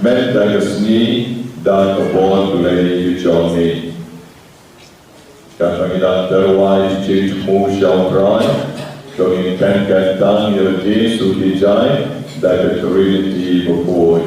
men dagasni dan kebon tulai joni katangida terwai cik mu syawrai joni kan tang yerti sudijai dan Trinity before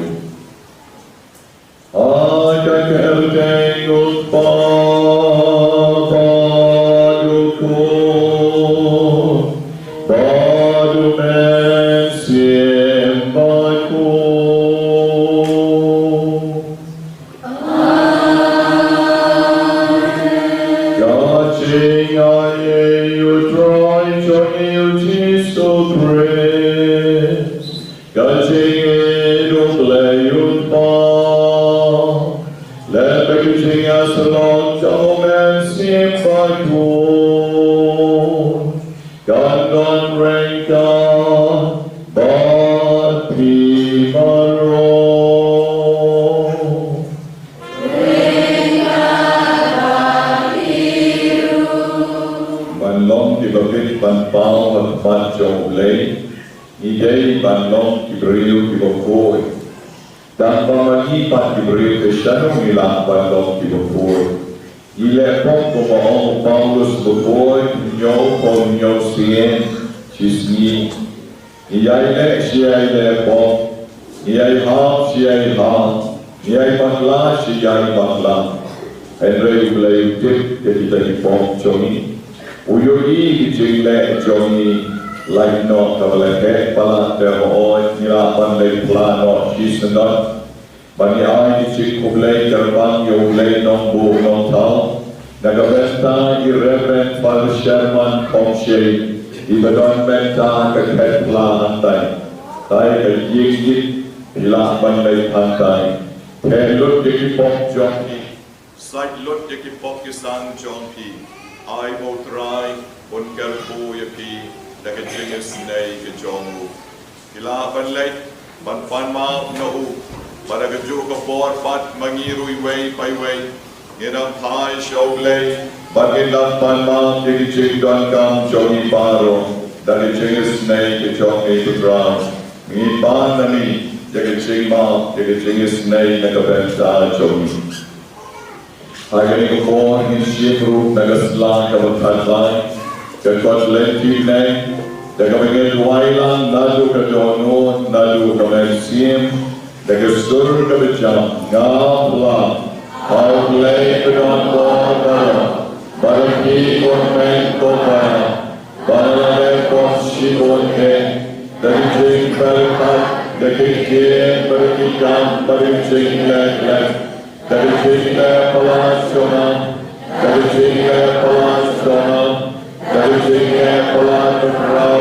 I can thank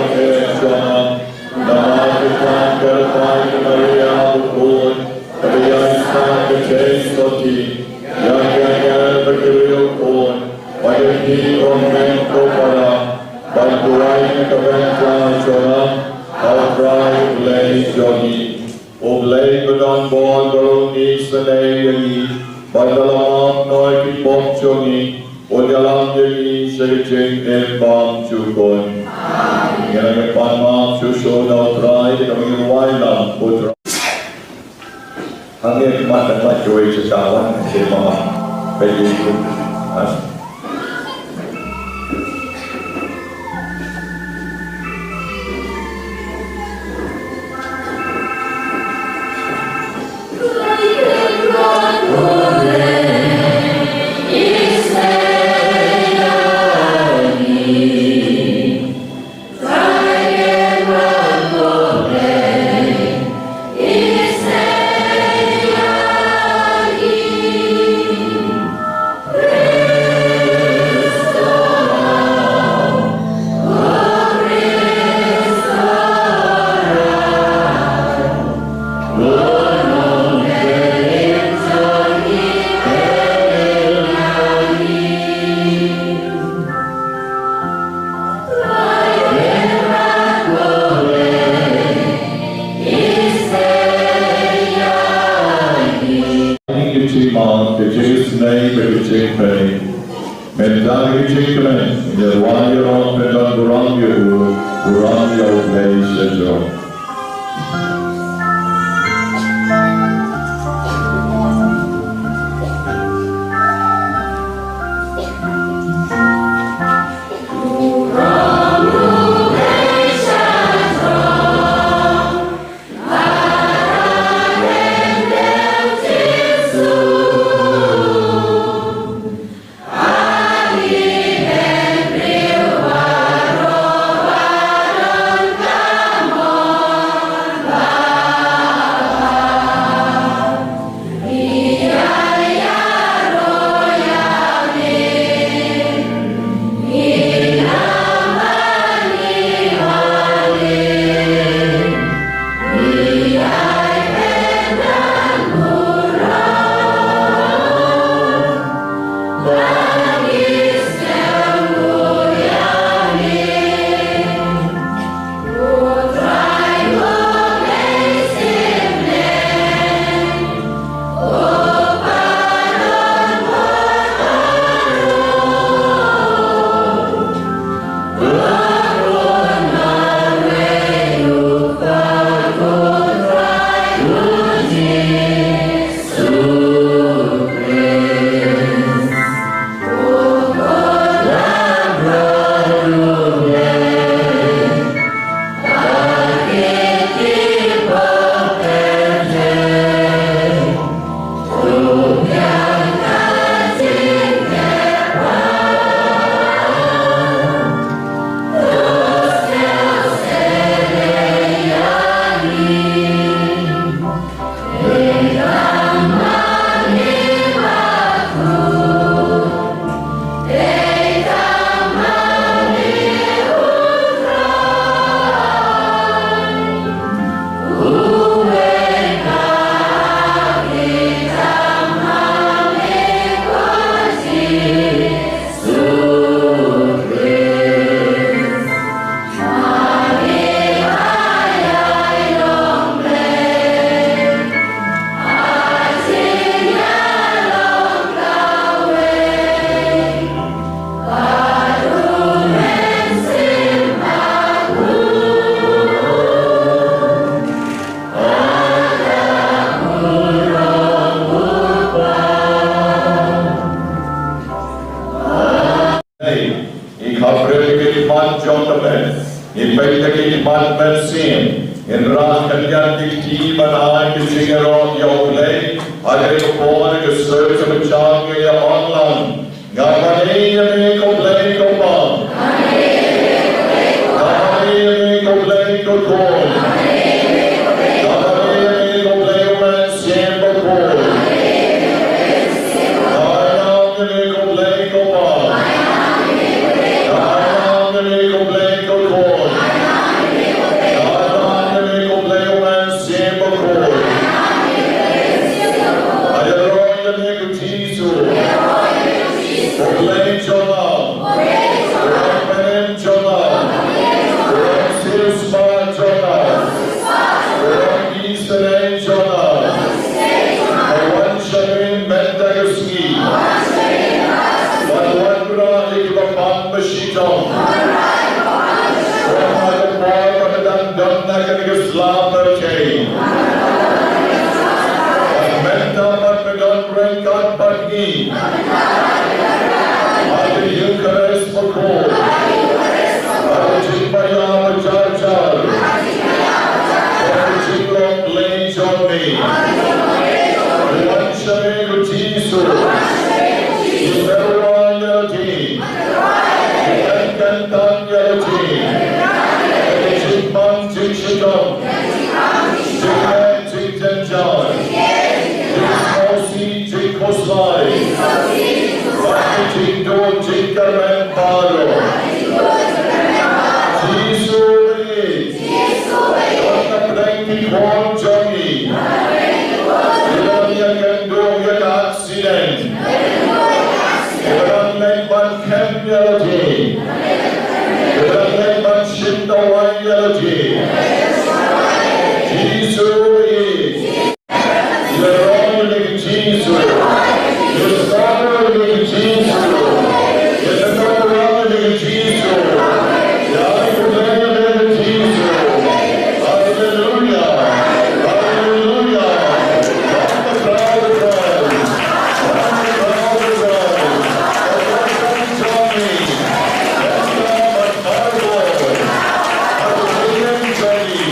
you In rakenjantig timen aangezinger op jouw lijk, had hij geboren gesloten met jangen je onland. Ga wanneer je mee op lijk op aan. Ga wanneer je mee op lijk op kool. Ga wanneer je mee op lijk op mensen op kool. Ga je mee op lijk op aan. Ga je mee op lijk op kool. Shitom. Johnny.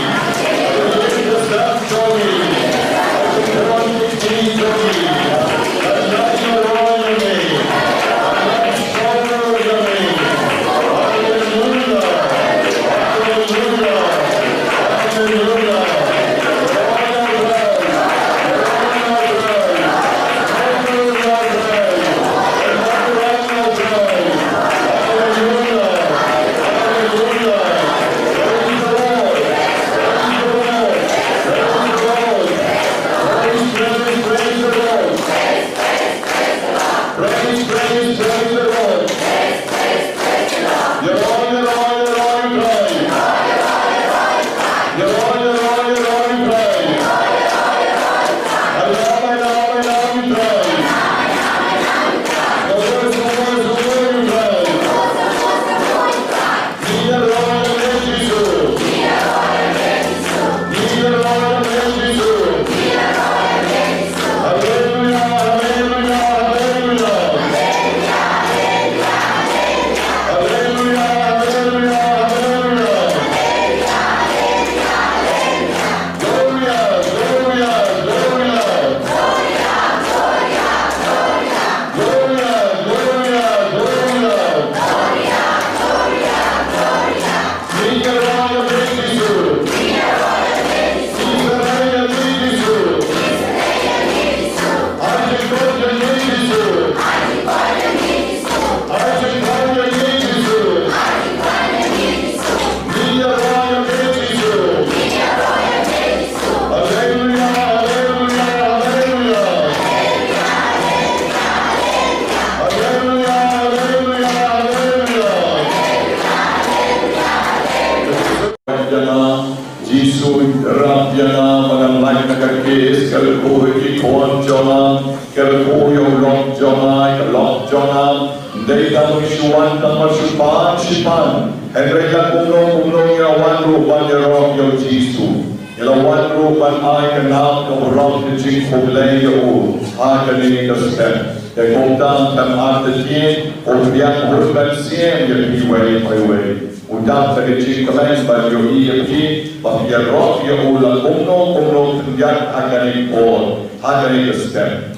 Kerkuyo long jongai, long jonam, they come issuan, tamashupan, shipan, and rela kumno ya one room, one year of your jisu. Yellow one room, one eye can now come around the jing for lay your hardening the step. They go down them at the king, or the young husband, same, you'll be way by way. Udang terkecil kemain baju EFG, bahagia roh ia ulang kumno kemudian akan ikut akan step.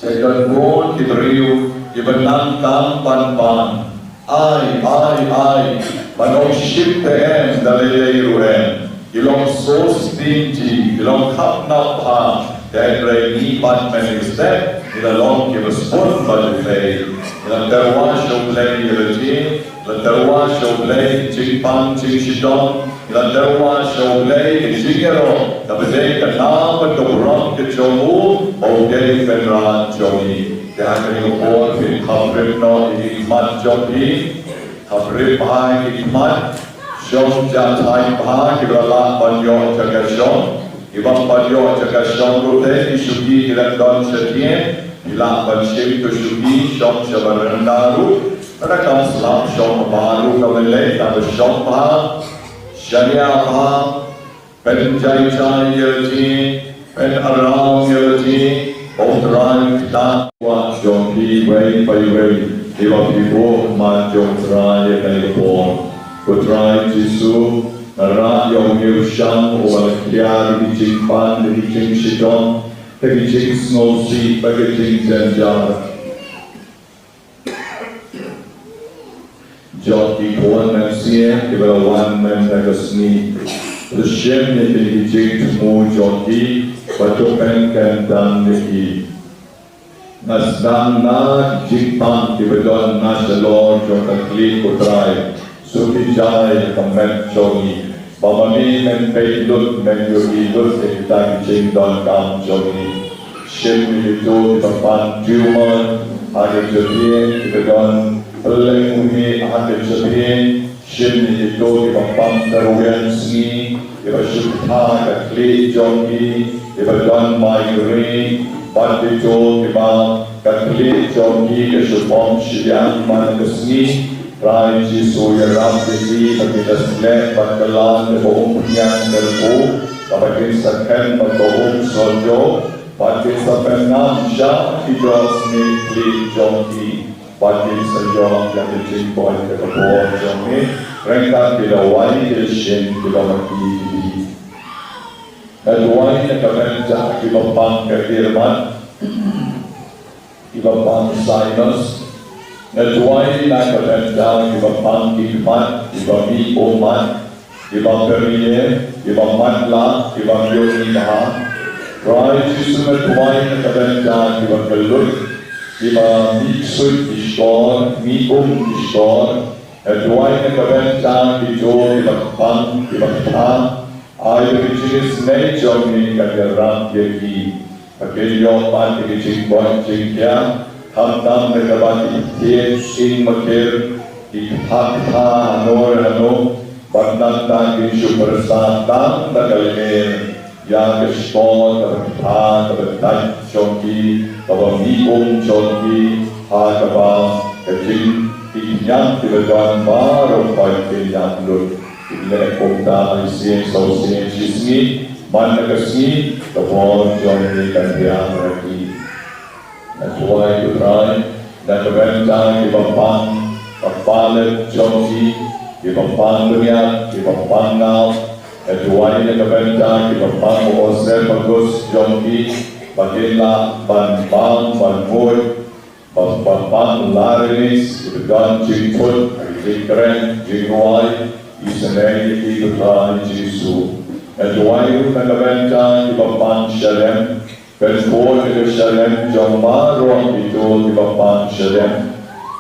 Saya pun diberiu dibenang pan, ai, panong ship TM dari Iran, ilong sos tinggi, ilong kap napa, dari ni pan step, ilong kita sport baju play, ilong terwas show play ilong Lantarwa show-play, ching-pang, ching-shitom, Lantarwa show-play, ching-ero, Nabadeng ka-nama, to-rong, ka-chomu, o-day, ben-ran, chomi. Kaya kanyo-por, pin-habrip no, ikmat, chomi, habrip ha, ikmat, shom, jatay pa, kibala, panyo, chaga-shom, ibang panyo, chaga-shom, rute, isugi, ilan-don, shatien, ilang panshim, kushugi, shom, shabarandaru, Rakam selam syom baru kawalai tapi syom bah syariah bah penjai yerji pen aram yerji outrai kita wa syom di way by way dewa pibo ma jom trai kai pon putrai jisu ra yong yu sham wal kiar di jingpan di jing shitom di jing snow si bagi jing janjar Joki Puan Nansia, Kibala Wan Man Nagasni, the Shem Niki Jing Mu Joki, Patopen Kandan Niki. Nasdan na Jingpan Kibadon Nasalor Jokakli Kutrai, Suki Jai Kamet Chogi, Bamami Men Paylut Men Yogi Lut Ekitang Jing Don Kam Chogi, Shem Niki Kapan Juman, Hagi Joki, Kibadon Pelenguni akan sebihin, Shimni itu dipapam teruyan sini, dipasukha kakli jongi, dipadan maigri, Pantito dipa kakli jongi kesupom siang mana kesini, Rai Jisu yaram diki bagitas leh bakalan debohong yang terbu, kapakin sakhen batohong sojo, Pantin sapenam syah hidros ni kli jongi. Pantin sejauh yang dijemput ke bawah jomit, mereka tidak wani dilshin tidak mati. Kedua ini kebencah kibapang kefirman, kibapang sinus. Kedua ini kebencah kibapang hikmat, kibami umat, kibang kerja, kibang matla, kibang yunimah. Rai Jisu kedua ini kebencah kibang gelut. Kiba miksud ishor, ishor, Duai na kabenta ito ibakpang ibakpang ay bichinis na ito ni kagarang yagi. Pagkilyo pati kichingboy chingkya, hamtam na kabati itin sing makir, iphakha ano, pagnantang kinsupersatang na kalimir, yang kishpon, kabagpan, kabagtan chongki, kabamikom chongki, hakabang, kaching, Yang dilakukan baru pada yang dulu ini kota Malaysia South Sydney mana kesini kebon join dan dia lagi sesuai tujuan dan kebenaran di bawah kepala Johnsi di bawah dunia di bawah nau sesuai dengan kebenaran di bawah Oscar bagus Johnsi bagilah ban mui Bapang Larinis, Ibdan Jingput, Jingkren, Jingwai, Isanay, Ibdan Jisu. Naduayu na nabenta, Ibapang Shalem, Penpol ito Shalem, Jomaro ito Ibapang Shalem.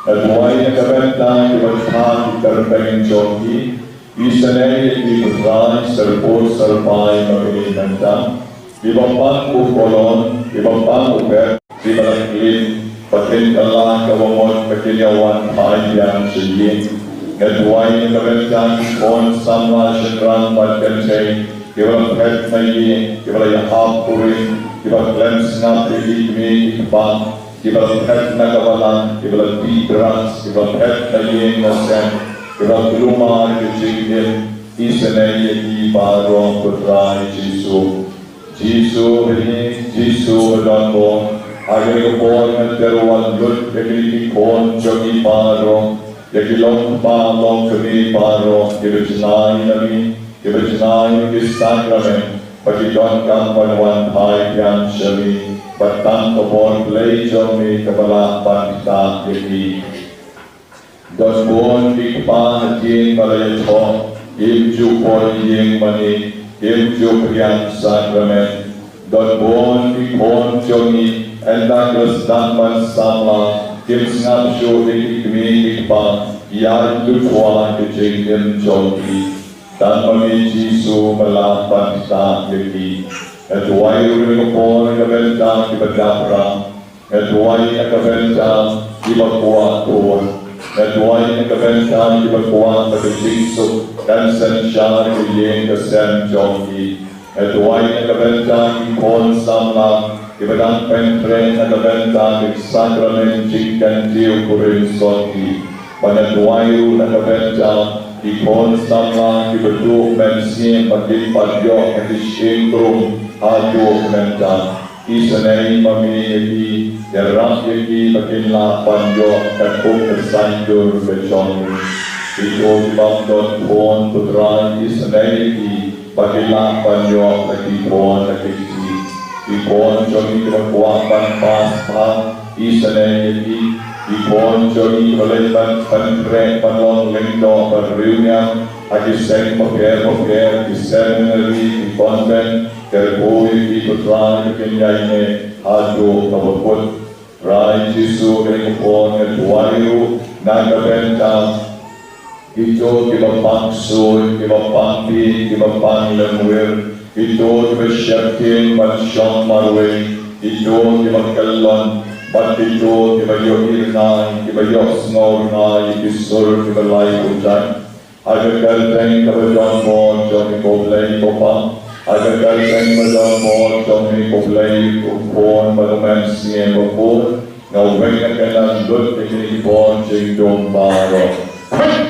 Naduayu na nabenta, Ibapang Ikarpeng Jongki, Isanay, Ibdan, Serpol, Sarpay, Maginintang, Ibapang Ukolon, Ibapang Uber, Ibapang Patin Allah kawamot pakilyawan yang sejin Ngetuai kebencian on samla syedran badkan say Kibala pet mayi, kibala yahab purin kiba cleanse na pili kiba kiba pet na kawalan, kiba pidras, kiba pet na yin na sen, kiba lumar kicingin, isanay kiba rong kutray Jisu. Jisu bini, Jisu badonbon, agay kapon na teruan lut, yagili kikon jogi parong, yagilong palong kami parong, kibajinay nami, kibajinay kisakramen, pagidon kang panwan pai yang syami, patang kapon play jomi kabala panita yagi. Donbon kikpan jing malayatong, imju pon jing mani, imju priyang sakramen, donbon kikon jomi, endanglas danman samla, kim ngam shu ikmi kikpan, yar lutwa kicing im jomi, dan mami Jisu melapan kita yagi. Etuai uring kapon kabenta kibadapra, etuai kabenta kibakwa tuan, etuai kabenta kibakwa kabijingsu dan sensyar kiyeng kesem jogi, etuai kabenta kikon samla kibadang pentren kabenta kisakramen jingkan tiu kurin sogi, panetuai kabenta kikon samla kibaduk mensien patin padyo kadishingkrum haduh menta isanay mamiyagi yarang yagi pakinla panyo kakuk kesandur bejong ito ibangdon pon putran isanay yagi pakinla panyo kakipon kakiksi ipon jogi kinakuwapan paspa isanay yagi ipon jogi kalepan panre panlong lingdo parriunyang Akiseng moker kiseneri konten terpui ikutran kenyainya haduh kabut rai Jisu keringpon ketuayu naga benta itu kibapang suy kibapang pi kibapang lemwir itu kibasyakin mansyong marwe itu kibakalon bat itu kibayo irnai kibayo snornai kisur kibalai hujan. Agar kalteng kabajong mo jomi koblay kopang, agar kalteng kabajong mo jomi koblay kupon malumen siyen kupon, ngaweng na kailan lut ikipon jingdong baro.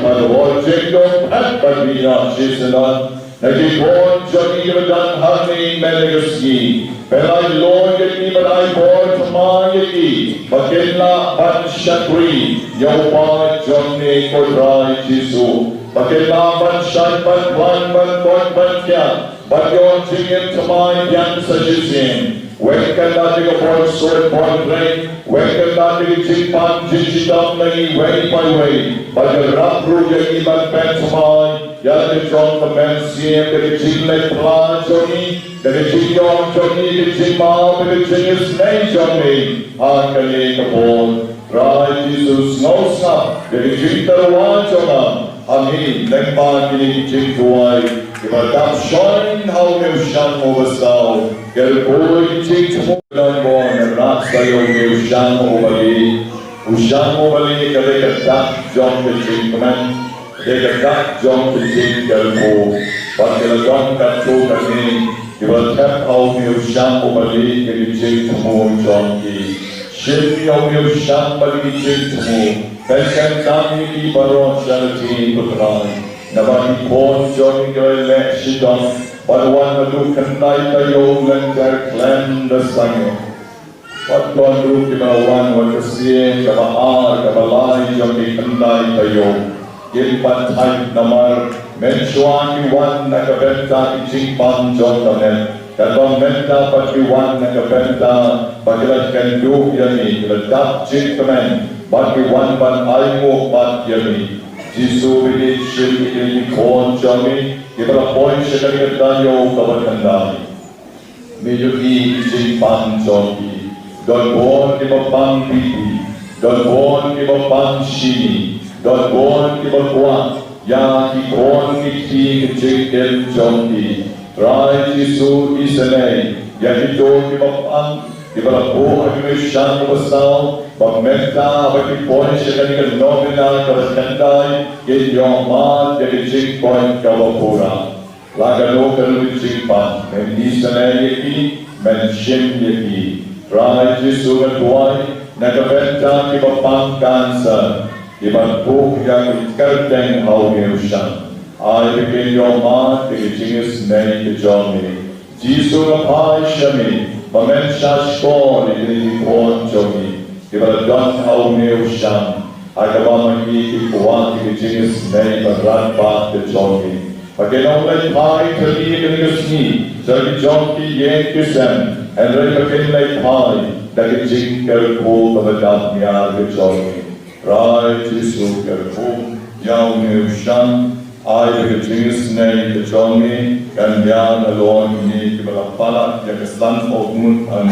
Maluhol jingdong at pagbinak sisanan, nagipon jomi kabajang hangin menegaski, pelay Lord yaki balay por tumayaki, makinla ban syakri, yawpa jomi kodray Jisu. Pakilaban siya'y ban kya, bagyon singin tumay yan sa jisin. Wengkan dati ka por sword por drink, wengkan dati jingpan jinjidam lagi way by way. Bagarap ru yang iban pen tumay, yan itong kamen siyem dari jinglay plan joni, dari jingyong joni, dari jingmaw, dari jingis nay joni. Hangkali ka por, Rai Jesus ngosap, dari jingtarwan jona. Amin. Nagpa kinikicing tuway, imadap siya'y hawag siyang mabasaw. Gerpoy kicing tumulan mo, narak sa'yo siyang umali. Siyang umali kalikatak jong kicing kaman, kalikatak jong kicing gerpo. Pagkilagang kanto kami, imadap hawag siyang umali kinicing tumulan jong ki. Shilpi hawag siyang malikicing tumulan. Pelkan kami di baron syarati putrai, nabati pon jogi gele shitom, paduan madu kendai tayo lengkar klan dasangyo. Patuan du kibawan wakasien kabaar kabalai jogi kendai tayo, gilpan type namar mensuan iwan nakabenta ijingpan jontanen. Kalau menta pakiwan nakabenta pakilat kendu yani ledak jingkamen. Bagi wan ban aimu bat yami, Jisu bini shil ini kon jami, kibra poin shekari kedanyo kawan kendali. Mejuki jingpan jogi, don bon kibapang pipi, don bon kibapang shini, don bon kibapwa, ya kikon kiti kejengkel jogi. Rai Jisu isenay, ya hito kibapang, kibra po agresyan besar. Pagmenta bagi poin syekani Nobena Banyngkong kinyong mat jadi jingpoin kawapura. Lagano kalu jingpan, mendi sanay yaki mention yaki. Rai Jesu metuai, nakabenta kiba pangkansa, kiba buk yang kerteng hau nirushan. I begin your mark, the jingus name to Johnny. Jesu apai shami, mamensha shkor, the born Johnny. Kiba don hau nirushan. I kabama ki kuwan, the jingus name, but run back to Johnny. Pagkinaw lay pai kali kaligasni, sa Johnny yen kisem. And then again like pie, that is jingle cool of a dump yard with Johnny. Right, Jesu, careful, young new shan, I with the jingus name to Johnny, and yan alone me to the pala, yet the son of moon, and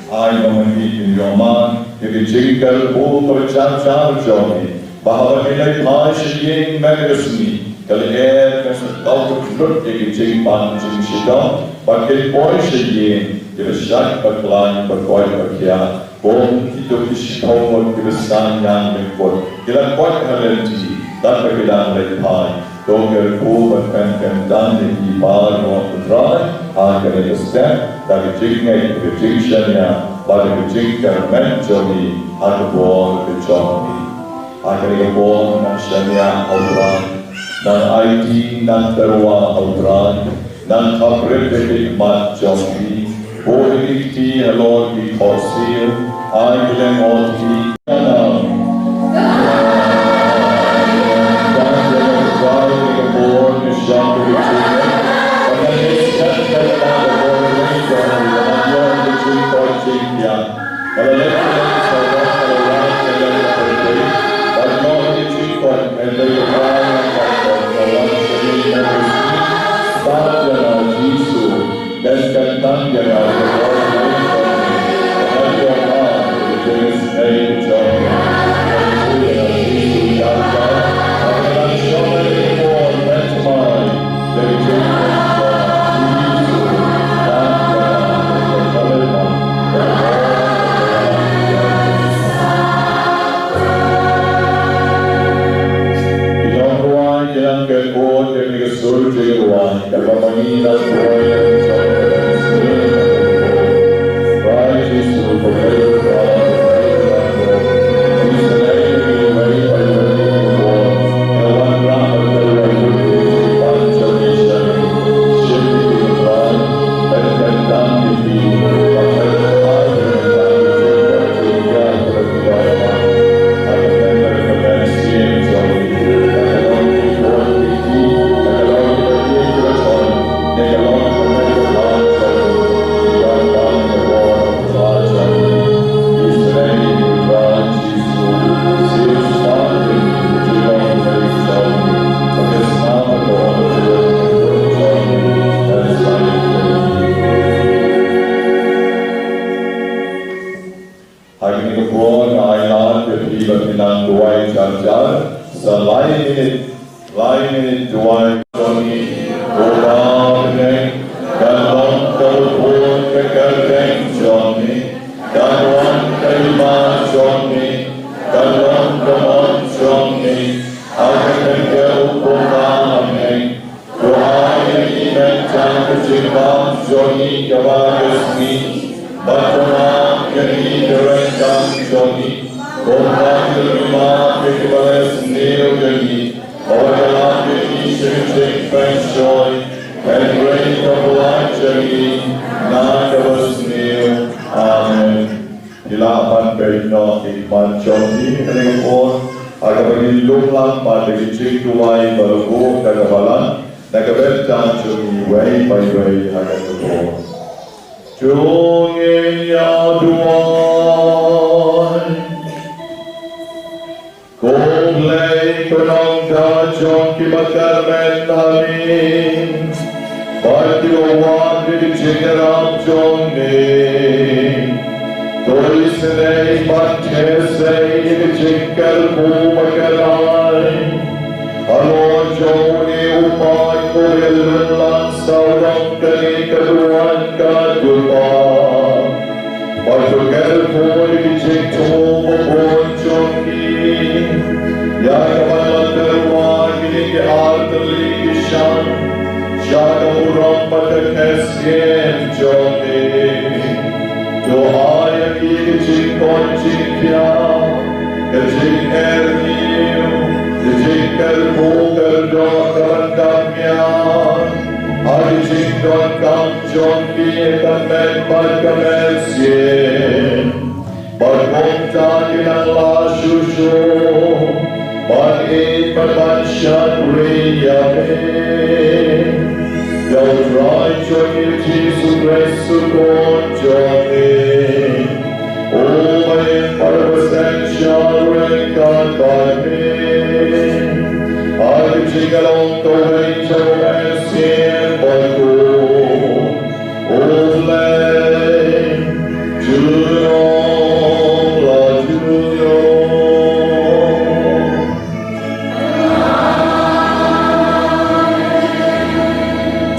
I know me in your man, if the jingle cool of a chan Johnny. Bahava like pie, she ain't medicine. Kali air, there's a dog of fruit, taking jing pan, jing shitom, but get boy she Give a shot, but blind, but quite a kia. Born, he took his shitom, give a son, young, and foot. Give a quite halenti, that may be done like pie. Don't get a cool, but can done the kiba, want to dry. I can understand that the jing made the jing shania, but the jing can mentally, I can born the Johnny. I can get born, and shania, outrun. Nan IT, nan terwa, outrun. Nan fabricated mat Johnny. Holy tea, Lord, be concealed. I will them all tea. Johnny. Kajikya, Kajik Erniu, Kajik Ermoger Dr. Kamyan, Kajik Dr. John Pietan Ben Badkamelsien, Badmokta Kinala Shushu, Badit Badmanshat Riyamin, Del Dry Joy Jesus Resu Konjomin, Omen Parvasenshal Renkan Badmin, Arjigalong Tohen Chomensien Baku, Olen, Julion, La Julion.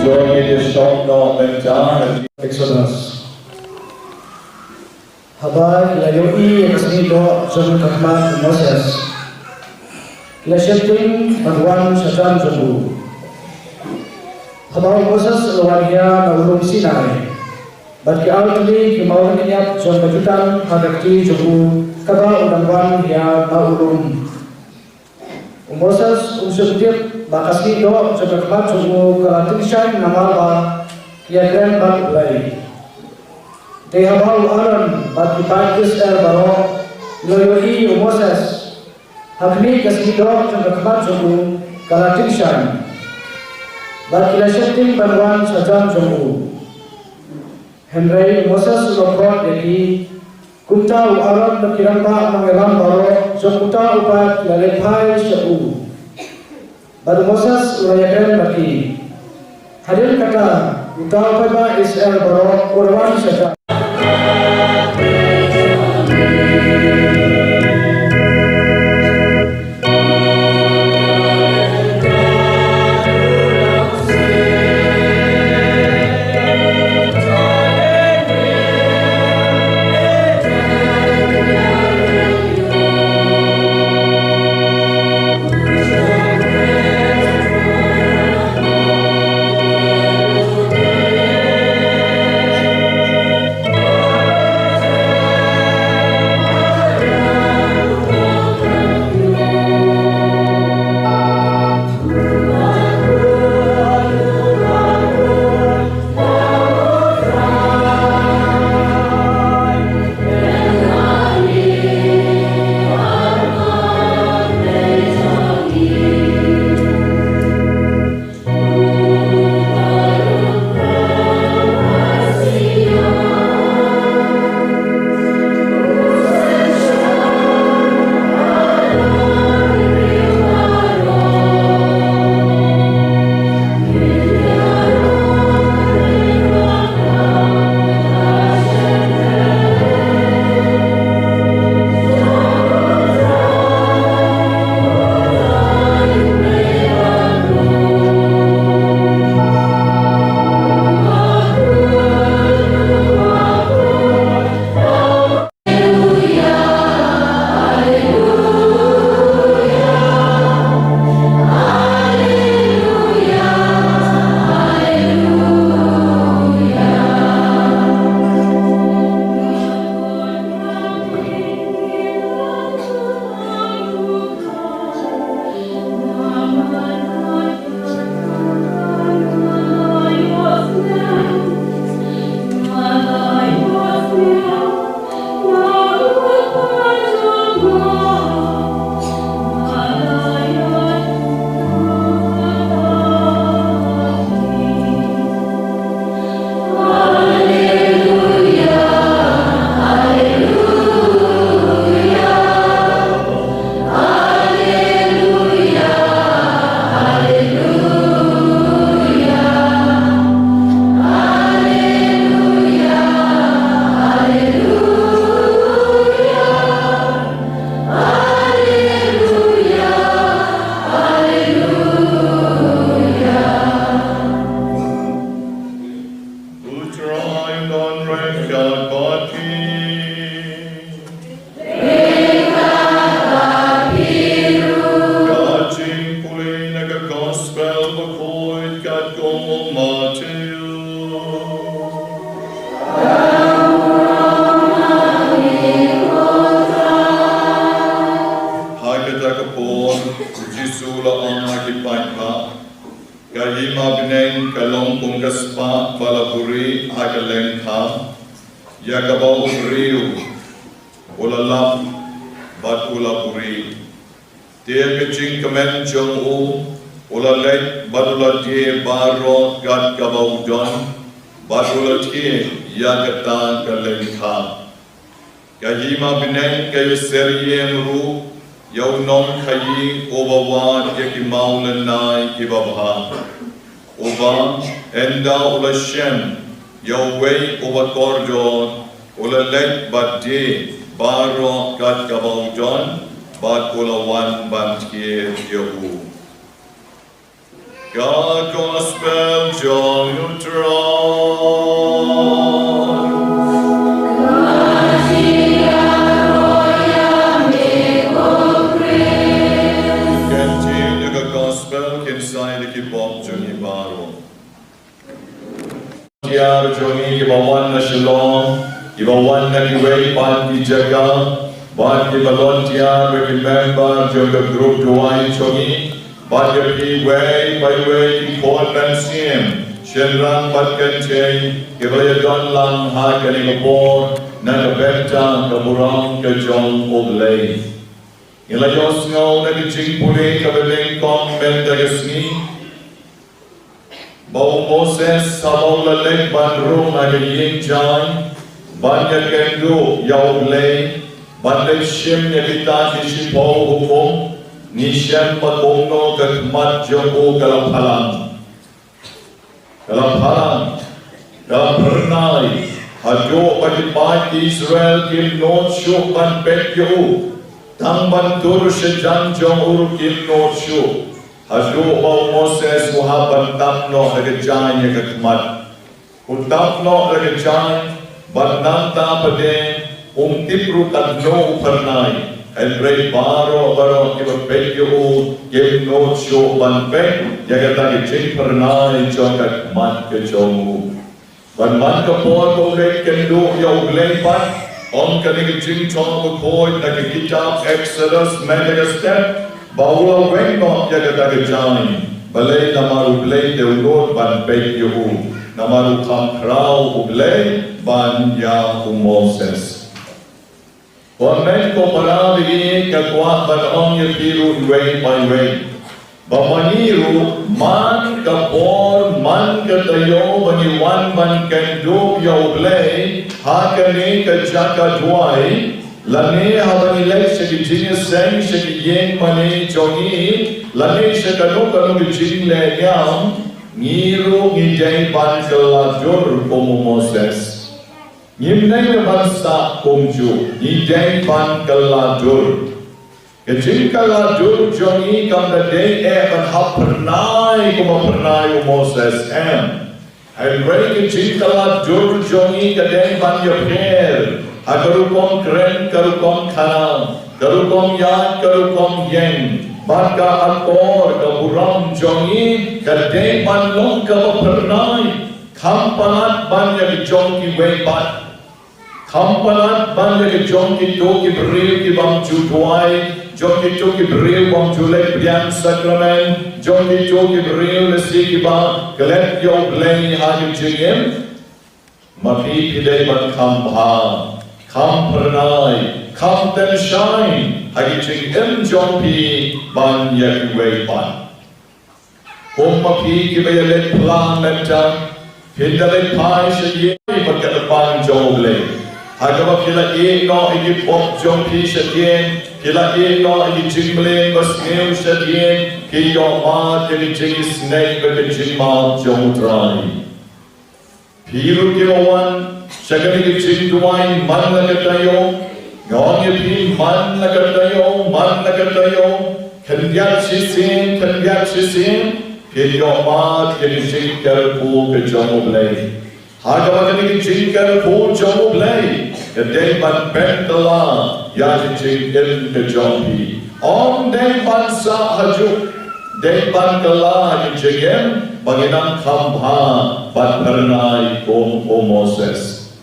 Join in the song of Bynta. Exodus. Habar layoi kasni do John Kahmat Moses. Lesheting Bhagwan Shatan Jabu. Habar Moses lawania na ulum Sinai. But ki outli ki mawar kinyap John Bajutan hadakti Jabu kaba udangwan ya na ulum. Moses umsudip bakasni do John Kahmat Jabu kalatishan namalba kia grand bak lay. They have all Aaron, but the practice baro loyoi Moses. Hakni kasih dok cakap jomu kalatishan. But kilasyating Bhagwan Shatan Jabu. Henry Moses lokot jadi kunta Aaron berkiramba mengelam baro jokuta upat lalepai syabu. Baru Moses ulayakan bagi. Hadir kata utau pada Israel baro Bhagwan Shatan. bineng kalong kung kaspa balaburi agaleng ka yagabaw riu ulalap bat ulaburi tiya kaching kamen jong u ulalek badulati baro gat gabaw don badulati yagata galeng ka kahima bineng kayo seriem ru Yau nom kayi obawan yakimaw lanay kibabha. Oba enda ula shem yau way oba kordon ula lek badde baro kat kabaw don bad ula wan bantye yahu. God gospel John Neutron. Joni kibawan na shalom, kibawan na kiway pan kijaga, ban kibalontia we remember joga group duai chongi, ban kiway by way kipon dan sim, shenrang bat kenceng, kibaya don lang ha kaningapor, na kabenta kaburang kajong oblay. Ilayos ngaw na kijing puli kabeling kong mendagasni, Bau Moses sabau lalek bandrung ada yin jai banyak kendu yau lay banyak shim nyelita di shipau hukum ni shem patongno ketmat jombo kalaphalang kalapernai haduh pagi Israel kim not syuk ban pek yu tang bantur sejang jong uru kim not syuk Haduh bau Moses muhaban tapno agajay yakatmat. Utapno agajay badnanta pade tipru kadno upernay. Elrey baro kibapegyo kibno syo banpeg yagatagi ching pernay chokatmat kejomu. Banman kapor kore kendo yauglaypat on kanigi ching chong ukoy nakikitab Exodus Madagascar Baula wengno yagatagajani, balay namaru blay de ulod ban peg yuhu, namaru kamkrao ublay ban ya Moses. Wamen ko parabi kakwa ban on yapiru way by way. Bamaniru man kapor man katayo baniwan ban kendo yaublay, hakane kajaka duay, Lani habani lek shakijin sang shakiyen mani jongi lani shakano kanu kijin le nyam ngiru ngijay ban kalajur komo Moses ngimnay na bansa komju ngijay ban kalajur kijin kalajur jongi kamda day ban hapernay kumapernay Moses and ray kijin kalajur jongi kaday ban yapher Agarukom kren karukom kanam, karukom yan karukom yen, baka akor kaburam jongi, kadeng manlong kabapernay, kampalat banya jongi webat, kampalat banya jongi toki bril ki bang jutuai, jongi toki bril bang julek biang sakramen, jongi toki bril lesi ki bang kelep yog leni hagi jingem, mapi pidai ban kampha. Come pernai, come then shine. Hagiching jompi ban yakiway ban. Mapi kibayale plan menta. Hindale pai shadye magkata ban joble. Hagaba kila no igipop jompi shadyen. Kila no igijimble basnew shadyen. Kiyoma kilijing snake bagajima jomutrai. Piru kilawan. Shagani kijing duwain man nagatayo, ngawan yapi man nagatayo, kandiat shisin, kiyoma kijing karpo kajomoblay. Hagawagani kijing karpo jomoblay, kaday man pentala, yajing il kajompi. Om day man sa hajuk, day man kala kijigem, Panginang kambha, ban pernay kong Moses.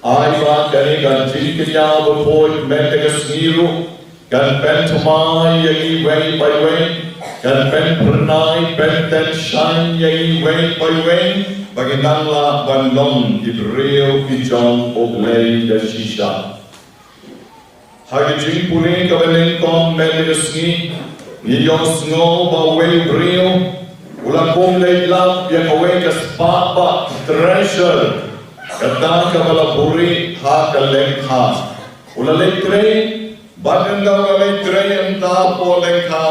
Ay ba kani kan jingkanya bapod mentagas ngiru kan pentamay yagi way by way Kan pen pernai pen ten shine yei wei pai wei bagi nangla ban long Ibreu kijong oblei da shisha. Hagi jing puli ka Banyngkong melisngi ni yos ngo ba wei Ibreu ulang kong lei lap ya ka wei ka spa ba treasure kata ka balaburi ha ka leng ha ulang lei trei bagyndai ka lei trei anta po leng ha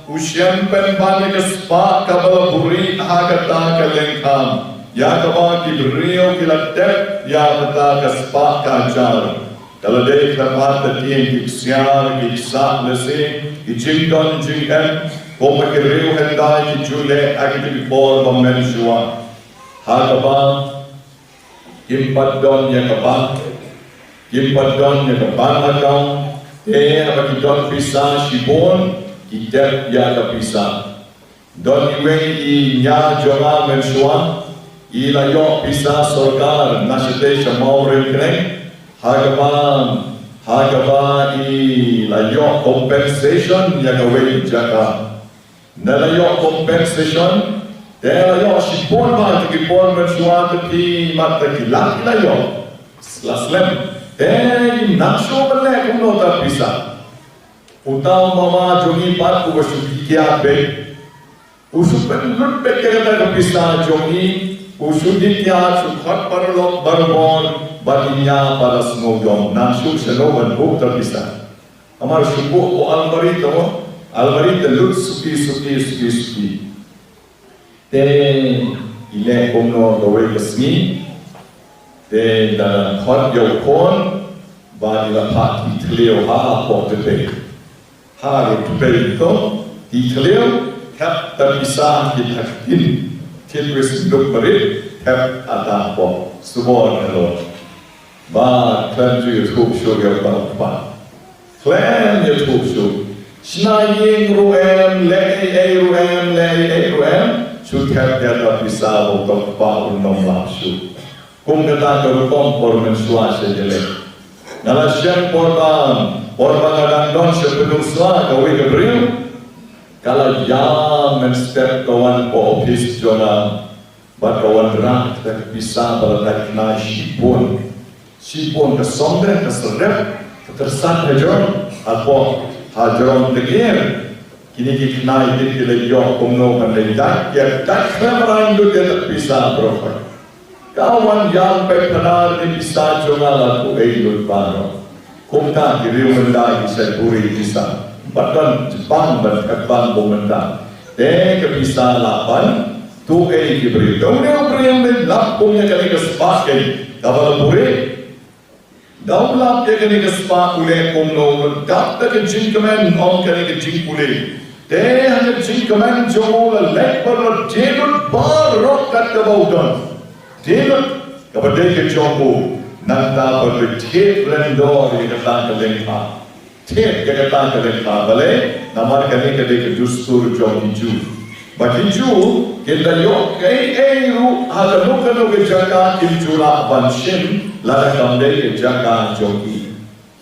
Usyampen balik ke spa kabala buri hakata ke lengkam ya kaba Ibreu kilatep ya kata ke spa kajar kalau dia dapat tertien kiksiar kiksak lesi kijingdon jingem koma Ibreu hendai kijule agi dipor bamensua hakaba impadon ya kaba hakau apa kidon pisah shibon Idep ya kapisa. Don iwe I nya jonga mensua. Ila yo pisa sorkar nasite shamau rekreng. Hagaba I la yo compensation ya kawe jaka. Nala yo compensation. Dela yo shipon ba tikipon mensua tapi mata kilak ila yo. Slaslem. Naksho bale kuno ta pisa. Utang mama jongi pat ku basuki kia be usupen lut be kata kapisa jongi usudi kia sukhat parlok barbon badinya pada semogong nasuk senoban buk terpisah amar subuh ko almari te lut suki te ile komno dowe kesmi te dalam hot yo kon badila pat itleo ha po te Hari itu dikeliau kap terpisah di hakim tilwis duk berit kap ada po subor hello ba klan ju YouTube show ya ba klan YouTube show snaying ruem should have dia terpisah untuk pa unom lapsu kum kata kerukom pormen suasa jelek nalasyan porban orang don sebelum sela kau Ibreu kalau yang menstep kawan po office jona bat kawan rak tak bisa baladak na shipon ke sombre ke serep tersan hajon apo hajon tegir kini kena ini kile yo komno pandai dak ya dak kemaran do tak bisa profet kawan yang pepenar di bisa jona laku eilut baro Kumta Ibreu mendai bisa puri bisa, bahkan Jepang dan Jepang bomenda. Kebisa lapan, tu Ibreu. Kemudian Ibreu melapungnya kali kesepakai, kapal puri. Daulah dia kali kesepak oleh kumno, kata kecing kemen om kali kecing puli. Hanya kecing kemen jauh lelak berjedut barok kata baudon. Jedut kepada kecombu. Nanta berlet rendor di kata kelengkap, kata kelengkap, balik nama kali ke justur jom hiju, hiju kita yok ru halalu ke jaga hijula banshim lada kamdei ke jaga jogi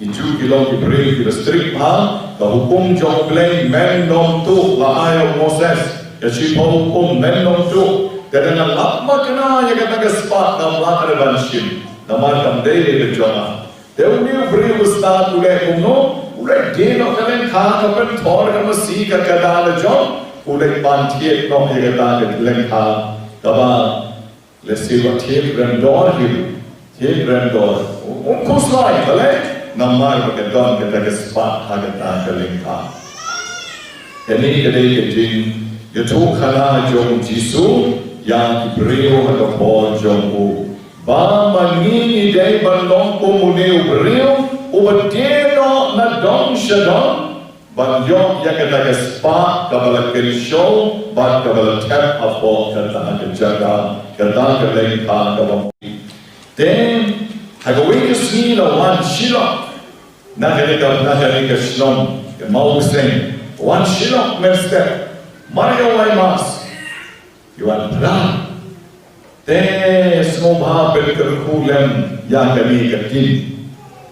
hiju kilong Ibreu kita strik ha hukum jom play men nom tu la ayo Moses ya siapa hukum men nom tu kadang lama kena ya kata kespat nam la banshim Nama kamdei le jona. Deuni Ibreu start ule kumno, ule dino kalen kha kapen thor kam si ka kada le jon, ule pantiek no ye kada le len kha. Kaba le siwa thiek rendor rendor. Kuslai bale namar ke don ke ta spa ha ka ta len kha. Ini kedai ke jing ye tu khana jong jisu yang Ibreu ha ka po jong u. Ba mangini day bandong komune Ibreu ubadeno na dong shadon banjok ya kata spa kabala show ba kabala tap apo kata jaga kata keleng ka kabam then hagawi kesni la wan shilo na kali ka shlom ke mau sen wan shilo menstep mario wai mas yuan pra semua berkerkulan yang kami ketim,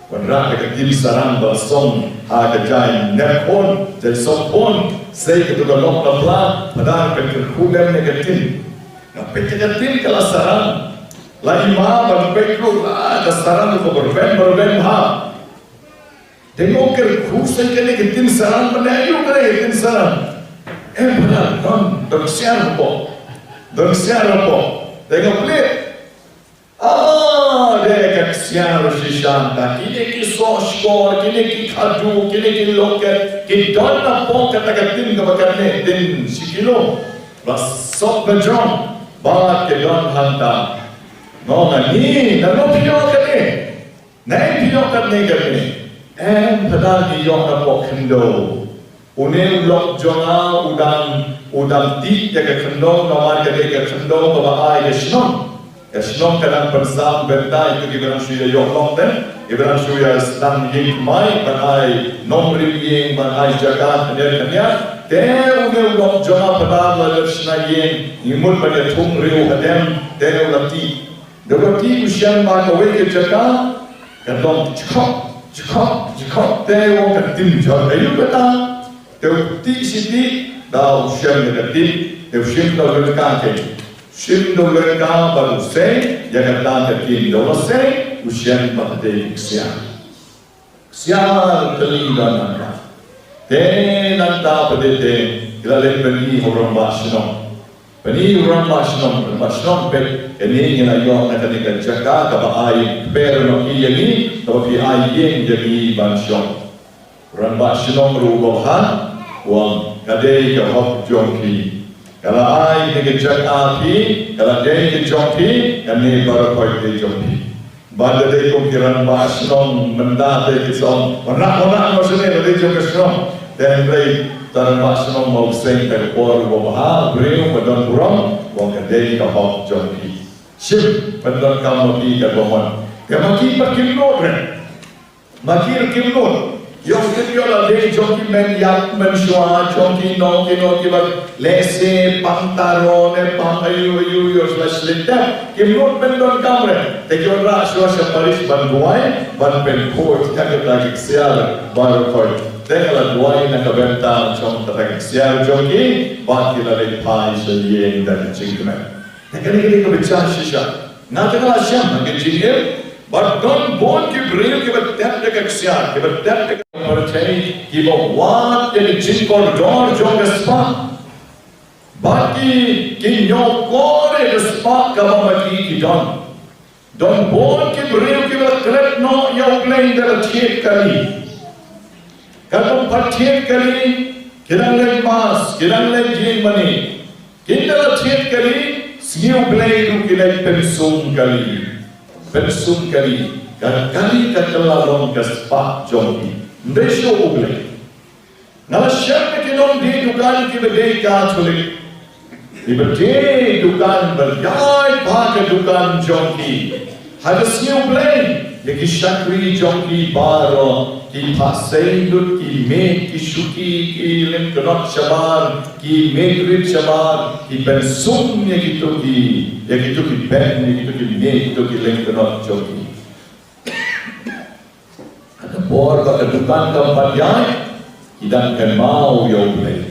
wanrak ketim sarang bersong ada jain nepon, jadi sopon Saya ketua lok lapla, padahal berkuda negatif. Ngapain negatif kalau sarang? Lagi mah berpikir lah, sarang itu berben ha. Tengok kerkusan kene ketin sarang penayu kene ketin sarang. Benar kan? Bersiar apa? Tengok pelik. Dia kesiar sishanta. Kini ki soskor, kini ki haduh, kini ki loket. Ki don apa kata ketin kebakarne tin sikilo. Rasok bejong, bat ke don hanta. Ngomong ni, nano piok kene, nai piok kene. Padahal di yok apa kendo. Unen lok jonga udang ti jaga kendo nomor jaga kendo bawa ai Shitom kadang bersam bynta itu kita suya yok long ten, kita suya sedang ying mai banai nomri ying banai jaga kenya. Unen lok jonga padahal lalu senayeng imut pada tung riu hadem ulati. Ulati usian makawe ke jaga kadang cekok teo katim jauh ayu kata teo ti siti dah usian negatif teo usian dah lelaki usian dah lelaki baru say yang kata katim dah say usian pada siang telinga nanda nanda pada kita lelaki orang Shitom Pani orang Shitom pek ini yang ayok nak kita jaga kapa ai per no ini tapi ai yang jadi bansyong orang Shitom rubahan wang kadai ke hok jongki kalau ai kita jaga api kalau dia ke jongki kami baru koi ke jongki pada dia kumpiran Shitom mendate kisong orang maksudnya dia jongki Shitom dan baik Taran Shitom mau sing terpor wabah beriu badan kurang wang kadai ke hok jongki Ship badan kamu di kebawah. Maki berkimlot maki berkimlot. Yang kedua lah dia jongki menyak mensuah jongki no kiba lese pantaron pangayu slash liter kimlot badan kamu. Tekion raswa Parish Wahlang ban penport tak lagi sial baru koi. Tengah duai nak bynta jong tak sial jongki baki lagi pai selieng dan cingkmen. Kali-kali kebicara sisa. Nanti kalau siapa nak jihir, But don't give real, give a tap like a xian, give a tap like a perchay, give a what in a chin corridor, jog a spa. Baki, kinyo core, the spa, Kavamaki, ki don. Don't born give real, give a threat, no, young playing the chip kali. Katum patchip kali, kiran like mass, kiran like jing money. Kindle chip kali, siu play to kilai pensum kali. Pensum kali, kali katalalong kaspa jongki. Ndesho uble. Nala syarne kilong di dukan kibedei Katolik. Ibedei dukan berjai pakai dukan jongki. Ada siu play, yaki syakri jongki baro, ki pasai dut, ki me, ki shuki, ki lemkenot shabar, ki megrit shabar, ki pensum yaki tuki ben, yaki tuki me, tuki lemkenot jongki. Ada bor pada dukan keempat yang hidangkan mau ya play.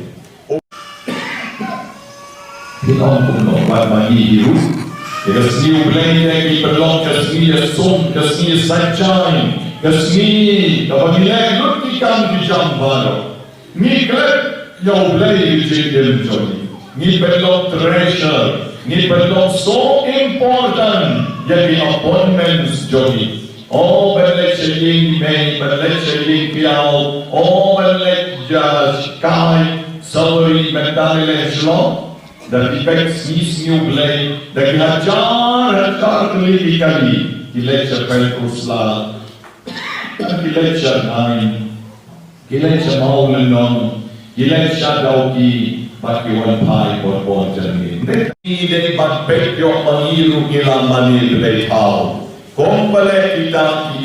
Hinong kuno magi hidup. Kasih belanja di pelong kasih som kasih sunshine kasih apabila lut ikan di jambar ni klep yang belanja di dalam ni pelong treasure ni pelong so important yang di appointments jodi oh belaj seling main belaj seling piau oh belaj jas kai sorry mentale slot dan dipek sisiu belai dan dihajar kali lecture pelkusla lecture nain lecture mau lenon lecture dauki bagi wan pai bon jani ni bat pek yo mangiru kilang manil belai tau kompale kita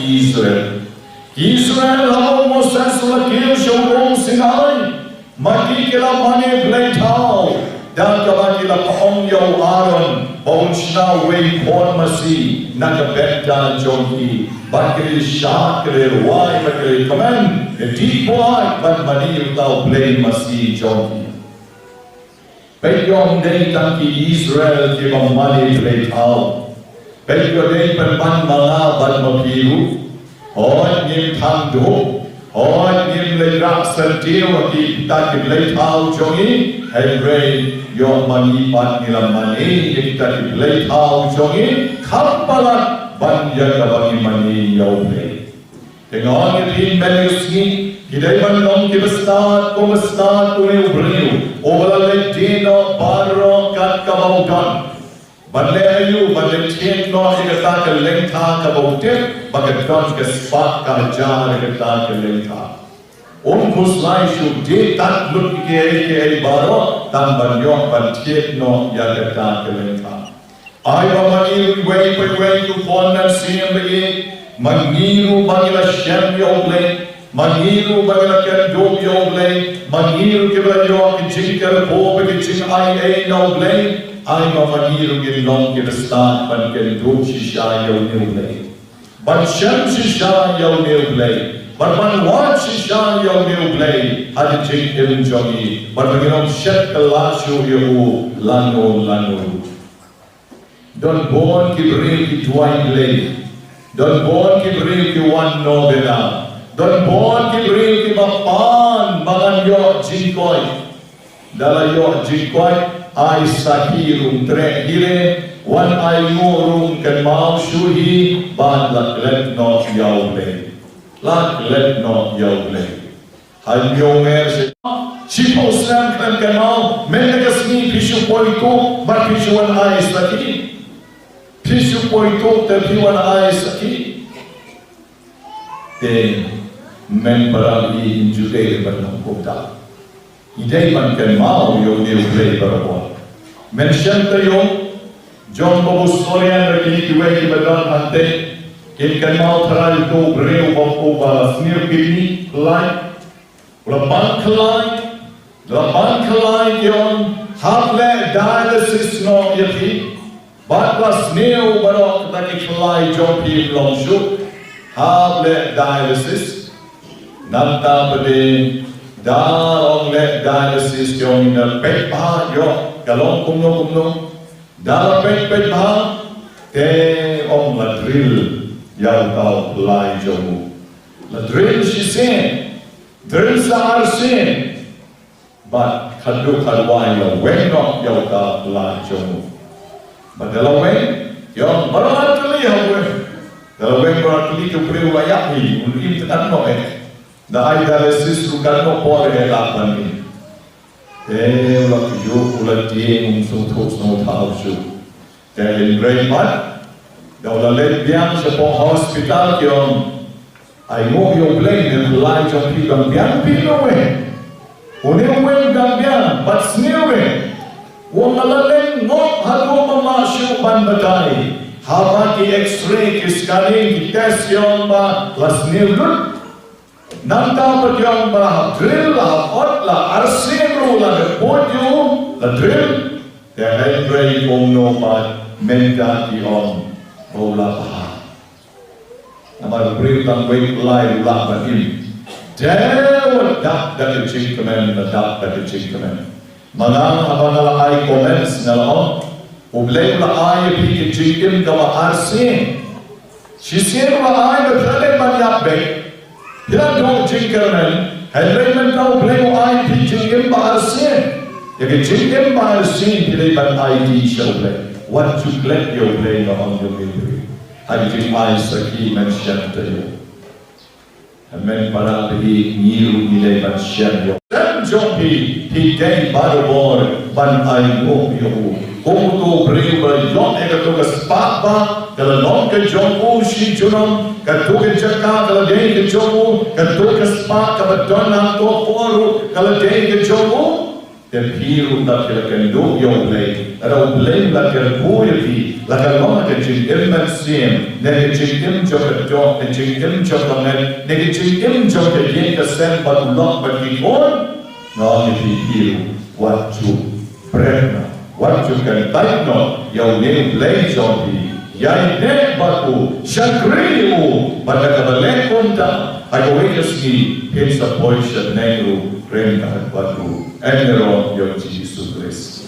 Israel lau Moses lakil syurung sinai maki kilang manil belai tau dan kabagi la paong yo aron baun shna way pon masi na ka benta jongi bakri shakre wai bakri kaman di boy ban mani utau play masi jongi Peyong day tangki Israel ki mani play tau Peyong day ban mga ban mapiru Hoi nim tham do Hoi nim le rak sentiu ki ta ki play tau jongi Hey Ray, your money ban nila money, kita di play tau jongi, kampalan ban jaga bagi money yau play. Tengok ni menusi, kita ban long kita start kuni ubriu, overlay dino baro kat kabautan. Ban le ayu, ban le tiang no kita ke lengta kabautin, bagai don ke spak kajar kita ke lengta. Kuslai shu de tak lut ke baro tan banyo ban tiet no ya kata kelenta ai ba mani wei ku pon na sim be mangiru bangila shem yo ble mangiru bangila ken do yo ble mangiru ke ba yo ke jinkar po be jin ai no ble ai ba mangiru ke long ke sta ban ke do chi sha yo ne ble ban shem chi sha yo ne ble But when one shishan yo new play, had jing ilm jogi, but when you shed the lashu yo lano. Don't born ki bring ki twine play. Don't born ki bring ki one nobena. Don't born ki bring ki mapan mangan yo jingkoi. Dala yo jingkoi, ay sahirum tre hire, one ay murum ken mau shuhi, ban laklet no yaw play. Lak let not yo play. Hal yo mer se chipo slam kan kanal menegas ni pishu poito but pishu one eye saki pishu poito te one eye saki te men para i jude ban kota idei ban kan mau yo ni play para men shanta yo John Bobo Sorian ki we badan ante in kan mau try to breu of over smear kidney line la bank line yon have dialysis no yati but la smear barok da ki fly job hi long shoot have dialysis nanta bade da on dialysis yon na pet pa yo kalong kumno da pet pa te on la drill Yau tau lai jomu. La drill si sen, drill sa ar sen. But haduh kalwai la wen no yau tau lai jomu. But dalam wen, yang barat kali yang wen. Dalam wen barat kali tu perlu layak ni, untuk ini tekan no Da ai dialysis bukan no pore lapan ni. Ulah tujuh, ulah tiang, sungguh tahu su. Jadi berempat. Daulah let biang sepong hospital kiong ai mo yung plane ng lai jong pi gambian pino we uning we gambian but sneer we wong alaleng ngop hago mamasyo ban batay haba ki x-ray ki scanning ki test yung ba la sneer lut nanta pat yung ba drill la hot la arsero la report yung la drill the head ray kong no ba menda ki on Bola paha. Nama beri tang wait live lapan ini. Dewa dak dari cingkemen, dak dari cingkemen. Manang apa nala ai comments nala on. Ublay la ai pi cingkem kama arsin. Sisir la ai berada banyak baik. Bila dong cingkemen, helai mentau ublay la ai pi cingkem ba arsin. Jadi cingkem ba arsin pilih ban ai di show play. What you let your play on your memory. Hajim ay saki mention to you. Amen para pergi niru nilai mention yo. Dan jompi hidai barobor ban ay mo yo. Kung to breva yon ega to kaspapa kala long ke jomu shi junam ka to ke jaka kala dei ke jomu ka to kaspa ka badona to foru kala dei ke jomu. Den piru dat je kan doen jouw play. Er ook blame dat je goeie die. Dat je nog een beetje in met zien. Nee, je in job het job. En je in job dan net. Nee, je in job het je kan zijn wat u nog met die hoor. Nou, je piru. Wat je Prema, what you can type no, yaw name play zombie, yay ne baku, shakri mo, badagabalik punta, agawikas ni, hinsa poy siya negro, prema at baku, enero yung Jesus Christ.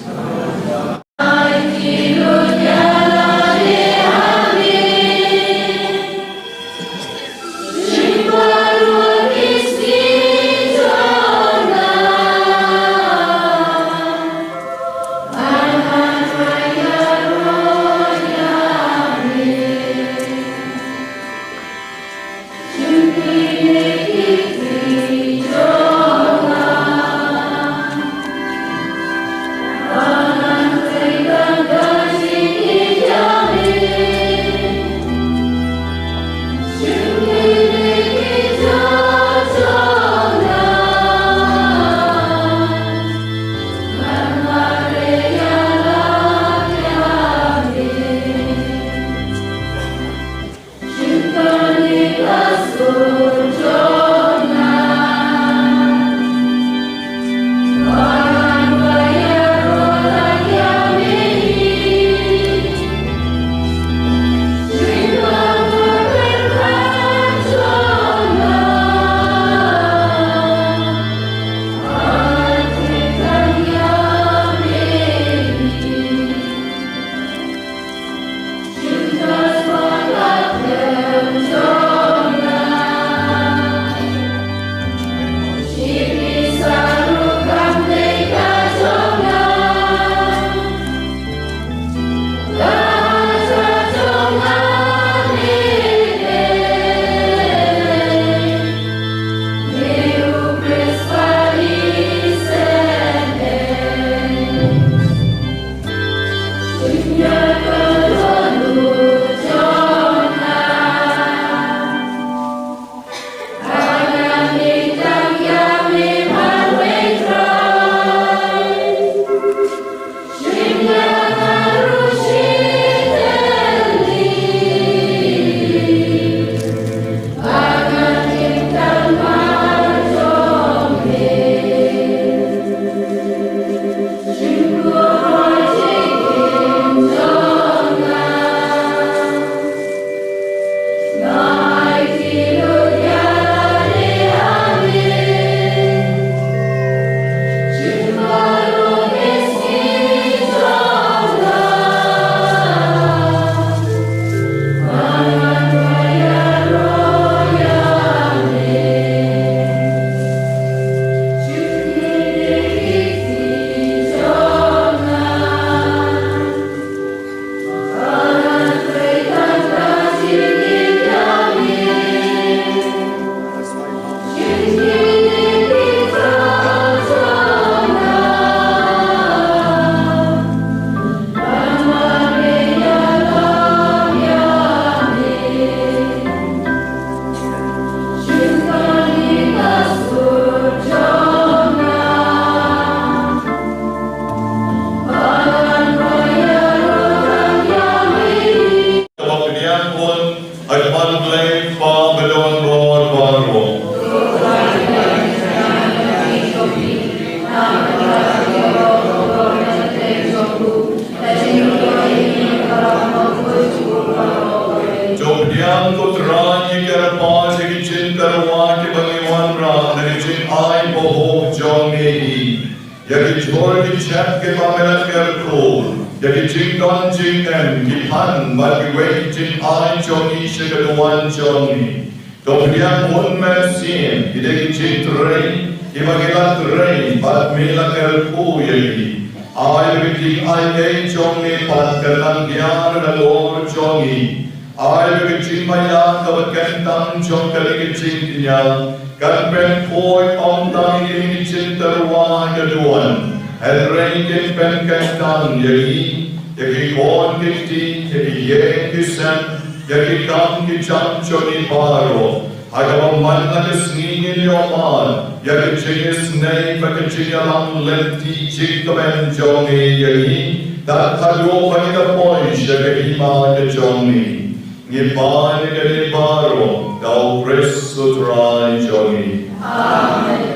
that haduh bakyndai kiba Johnny, Nipane Galibaro, thou Christ Try Johnny. Amen.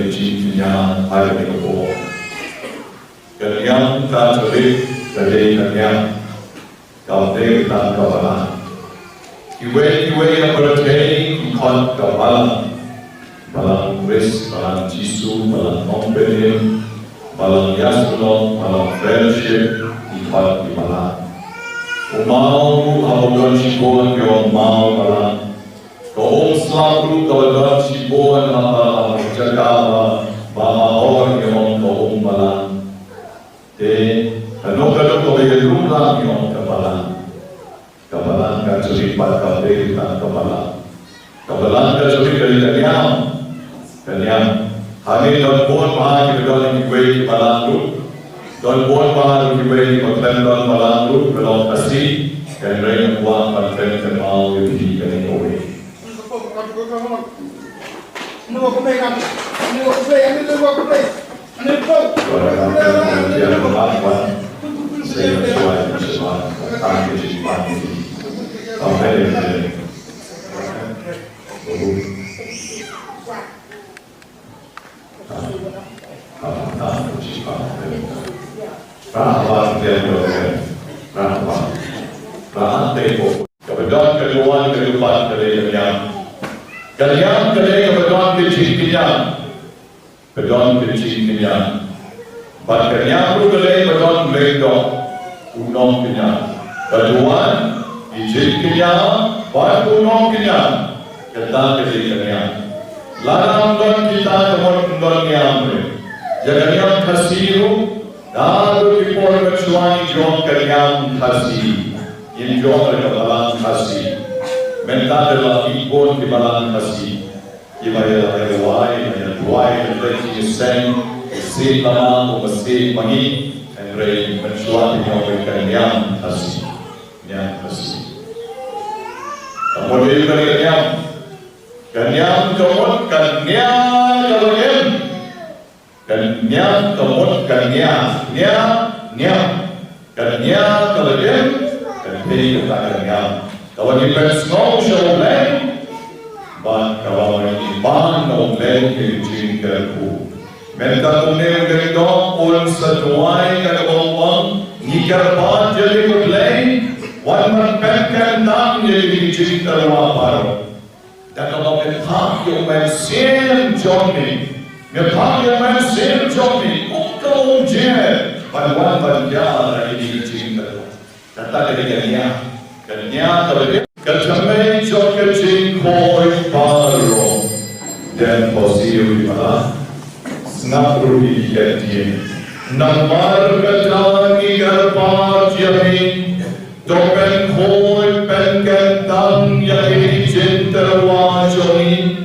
kali cinta hari ini kau. Kalian tak terlihat dari kalian. Kau tak kawalan. Iwe yang berarti ikut kawalan. Balang Chris, balang Jisu, balang Nobena, balang Yasmin, balang friendship ikut di balang. Umau abang cipuan yang mau balang. Kau selalu kau cipuan balang jaga balang orang yang kau balang. Kalau kau berumlah yang kabalan kan selipat kabel tak kabalan kan selipat kalian hari don buat mahal kita don ibu kabalan tu don buat mahal ibu kabalan don kabalan tu kalau kasih kan mereka buat kabalan kemau lebih kali kowe. Saya bersuara tangga cepat ini. Sampai ini. Tangga cepat. Rahmat dia berdoa. Rahmat tempo. Kebetulan kedepan kalian. Kalian kebetulan kecil-kecil. Kebetulan kecil-kecil. Baknya aku boleh berdoa mereka, unong kenya. Keduaan, ijin kenya, baik unong kenya. Kita kenya. Larang don kita kemon don nyamre. Jangan yang kasiru, lalu dipor kecuali jom kenya kasih. Ini jom mereka balang kasih. Minta adalah ikon di balang kasih. Iba ya wai, menjadi sen. Masih lama, masih pagi, Andre mencuat menyampaikan yang kasih. Kemudian kanyang kemud kanyang kalian, kanyang kemud kanyang kalian, kanyang kanyang. Kalau di persno showland, kalau di ban nonglen kencing kerku. Mereka kemudian berdoa pun sesuai kata nikar jadi mulai wan berpekan tang jadi cerita wapar. Dan kalau mereka yang mensen Johnny, kau je, wan berjalan ini cerita. Kata kalian terlebih kecamai joker cingkoi baru dan posisi mana. Snapruhi yeti, namar katani garpar jami, dopen khoi penkentang yati cinterwa joni,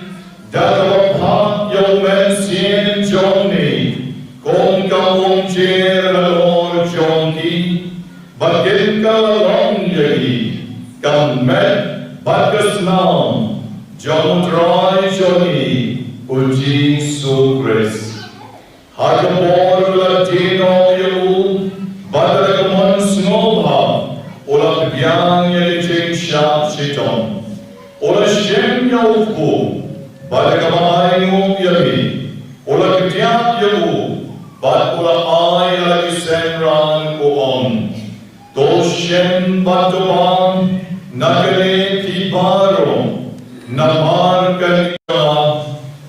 darwapha yomen sien joni, kong kawong jeralor joni, bakyndai long yati, kamet bakasnam, jomutrai joni, uji sukres. Hargapor Latino yalu, Badragamon snobha, Ola Piang Yalichin Shap Shitom, Ola Shem Yauku, Badragamay Yami, Ola Kitiak Yalu, Bat Ola Ay Alakisenran Koon, To Shem Batuan, Nagale Kibaro, Namar Kanika,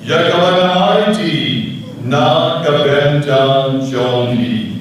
Yakavan Aiti, na kabenta Johnny.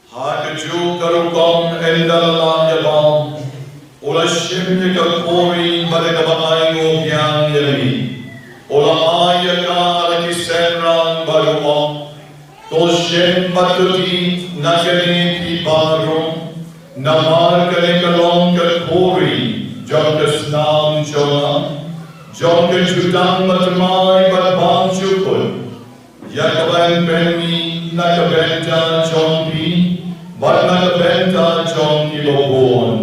Haduh karukam endalam yabam, ola shimni kakori badagabay ngobyang yami, ola ayaka alakisenran baruam, to shem batuti nakani pibaro, namar kanikalong kakori, Jong Kesnam Jonah, Jong Kejutang Matamai Batbang Chukun, Yakaban Penny, Nakabenta Jong P, Bat Nakabenta Jong Kiboborn,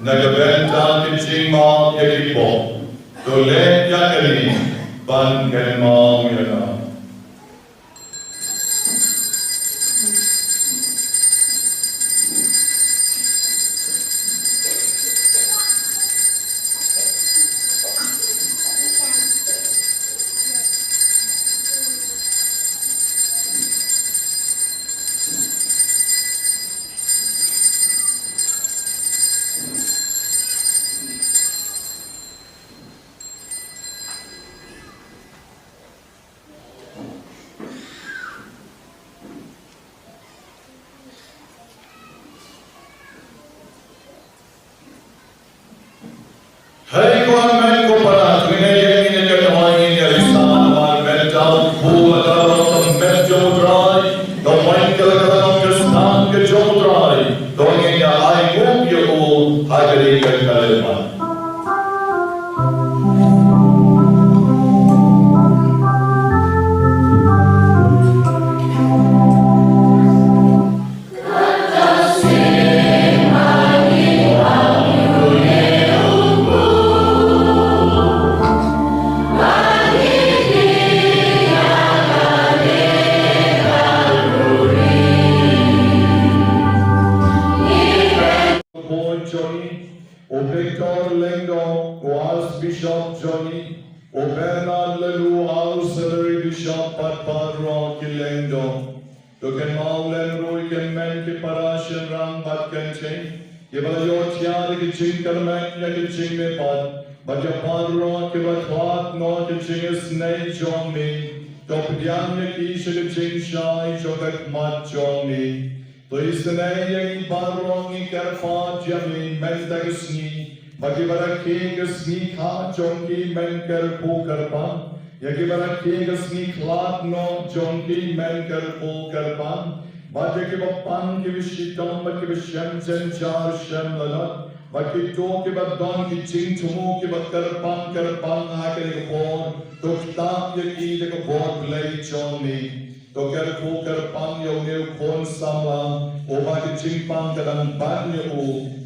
Nakabenta Kijima Yakibo, Dole Yakali, Ban Kenma Yana. Hey, go on, man, go para. Tune ye ni ke nawai ni alisan war benta bula da metjo dry. Do main ke la ke stan ke jo dry. Do ni ya ai go yo hagari ke kalema. Bishop Johnny, o Bernard Lelu Auxiliary Bishop Patpadro Kilendo, to can Maulen Ruiken Men ki Parashan Ram Pat Kenching, Yabala Yotia ki Ching Kerman Yakiching me Pat, but your Padro ki Batwat no ki Ching is Nay John me, Topdian Yakisha ki Ching Shai Jogat Mat John me, to is the Nay Padro ni Kerfat Jami Mentagisni. Bagibara kegas ni kha jonki men kar po karpan. Yagibara kegas ni klat no jonki men kar po karpan. Bajaki bapan ki shitom ki shem zen jar shem lalat. Baki to ki badon ki ching tumu ki karpan akere ko tukta yaki de ko play jonmi. To kar pan yo ne kon sama o ba ki ching pan kadang ban yo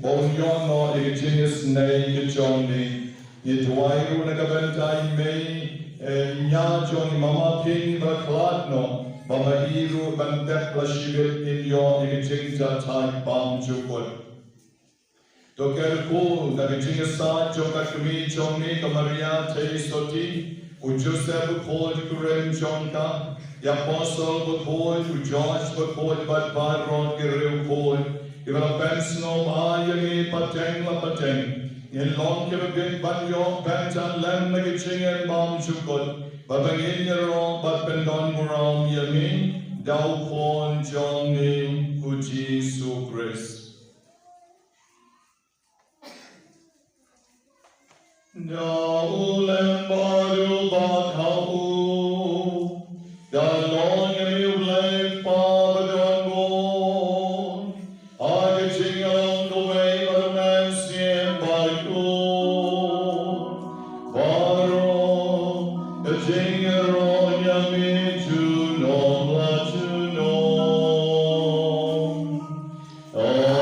bon yo no e genius nei ki jonmi ni twai ru na kabenta me nya jon mama king ba klatno ba ma iru ban tek la shibit in yo e ching ta tai pam chukot to kar na ki ching sa joka kmi jonmi ka maria te soti u Joseph called Kuren Jonka, the Apostle Bakhuid, u George Bakhuid, but Baron Giriu Bakhuid, even a Bensno Mayami Pateng La Pateng, in long Kibin Banyo, Bentan Lem Magiching and Bam Chukot, but Bangin Yaro, but Pendon Muram Yami, Dao Kon Johnny, Uji Sukris. Daulem baru bathau, dalong yulek pabadongon, agaching along the way of Mansien Bakhuid, Baro, the Jingero Yami Juno La Juno. Amen.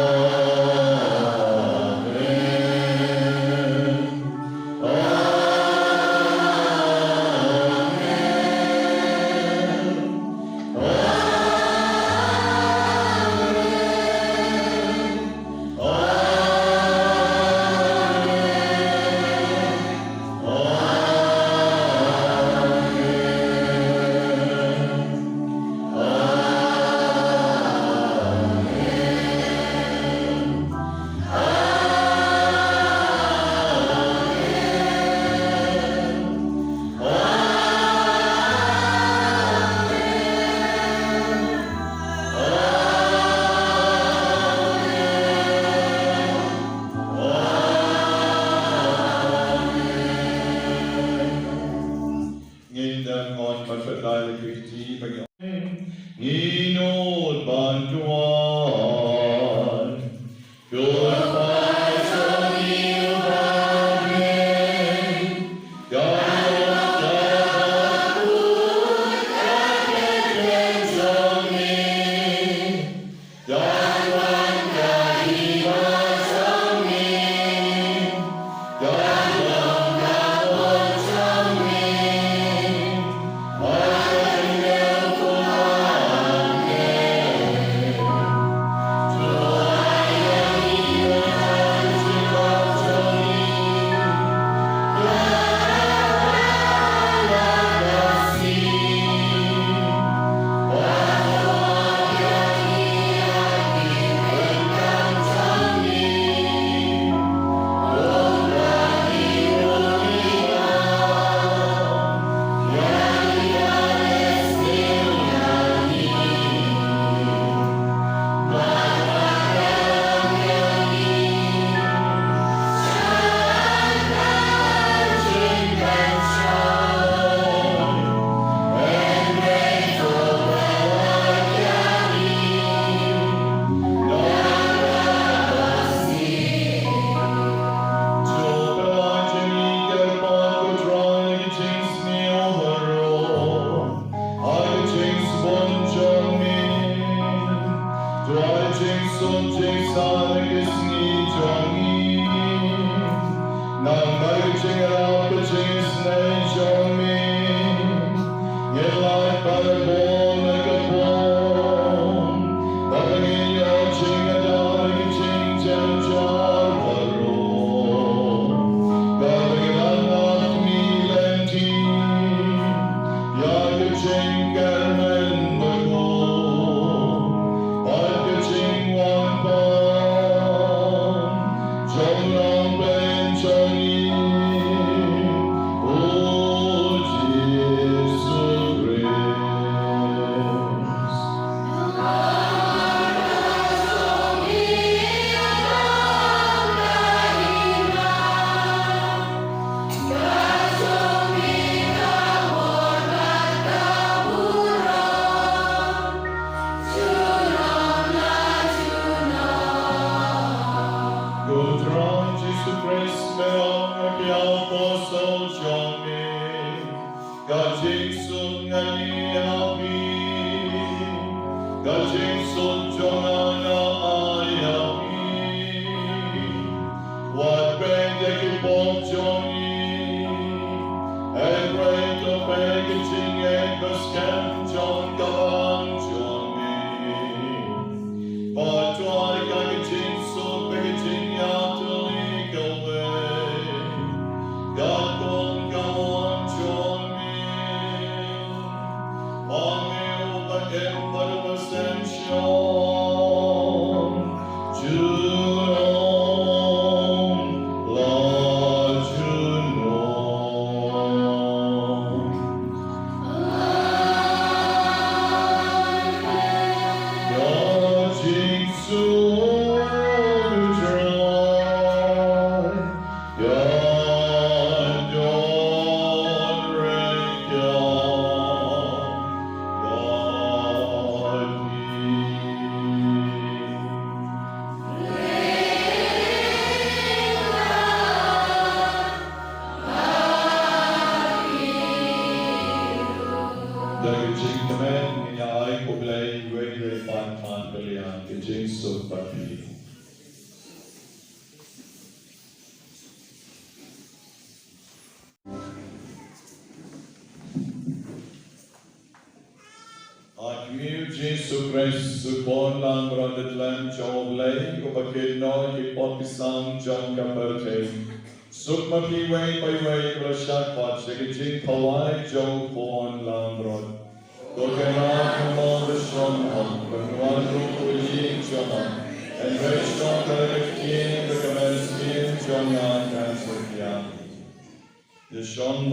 Jesu Christ, born Lamb of Lamb, John Lay, Upakino, Hipopisang, John Gamberte, Sukma Piway, Payway, Rashakpat, Shakijin, Pawai, Joe, born Lamb Rod. Gokena, Kumon, the Stronghold, Bakuan, Rukuji, Joma, and Ray Strong, the King, the Commander, John Yan, Cancer, the Shon